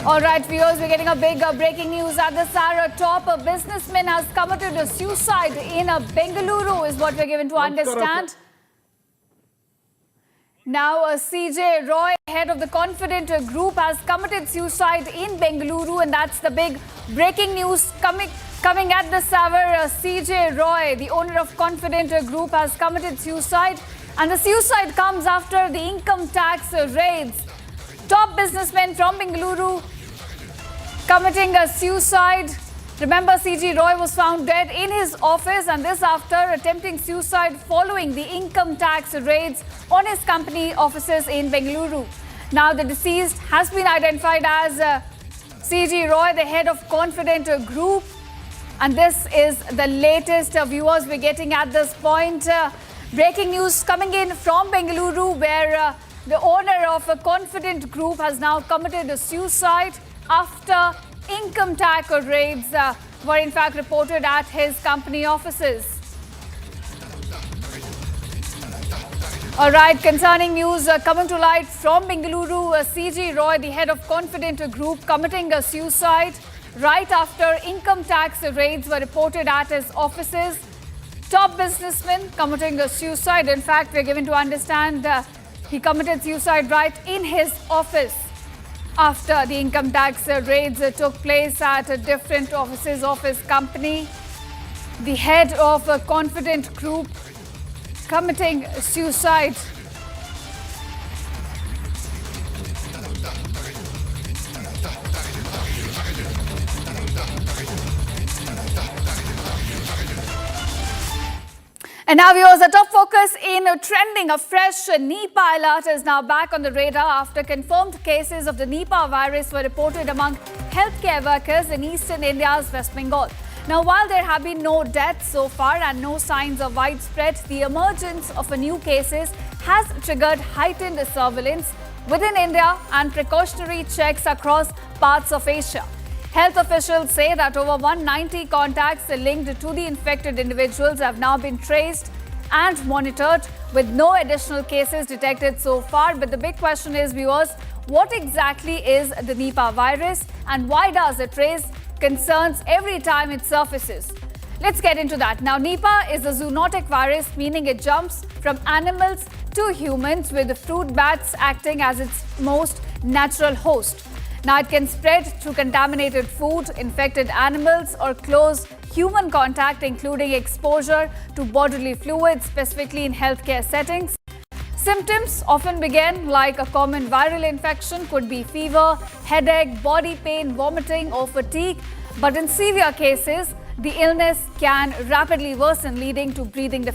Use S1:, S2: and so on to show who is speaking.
S1: All right, viewers, we're getting a big breaking news at this hour. A top businessman has committed a suicide in Bengaluru, is what we're given to understand. Now, CJ Roy, head of the Confident Group, has committed suicide in Bengaluru, and that's the big breaking news coming at this hour. CJ Roy, the owner of Confident Group, has committed suicide, and the suicide comes after the income tax raids. Top businessman from Bengaluru committing a suicide. Remember, CJ Roy was found dead in his office, and this after attempting suicide following the income tax raids on his company offices in Bengaluru. Now, the deceased has been identified as CJ Roy, the head of Confident Group. And this is the latest viewers we're getting at this point. Breaking news coming in from Bengaluru, where the owner of a Confident Group has now committed a suicide after income tax raids were in fact reported at his company offices. All right, concerning news coming to light from Bengaluru, CJ Roy, the head of Confident Group, committing a suicide right after income tax raids were reported at his offices. Top businessman committing a suicide. In fact, we're given to understand he committed suicide right in his office after the income tax raids took place at different offices of his company. The head of a Confident Group committing suicide. And now, viewers, a top focus in trending. A fresh Nipah alert is now back on the radar after confirmed cases of the Nipah virus were reported among healthcare workers in eastern India's West Bengal. Now, while there have been no deaths so far and no signs of widespread, the emergence of a new cases has triggered heightened surveillance within India and precautionary checks across parts of Asia. Health officials say that over 190 contacts linked to the infected individuals have now been traced and monitored, with no additional cases detected so far. But the big question is, viewers, what exactly is the Nipah virus and why does it raise concerns every time it surfaces? Let's get into that. Now, Nipah is a zoonotic virus, meaning it jumps from animals to humans, with the fruit bats acting as its most natural host. Now, it can spread through contaminated food, infected animals, or close human contact, including exposure to bodily fluids, specifically in healthcare settings. Symptoms often begin like a common viral infection, could be fever, headache, body pain, vomiting, or fatigue. But in severe cases, the illness can rapidly worsen, leading to breathing difficulties.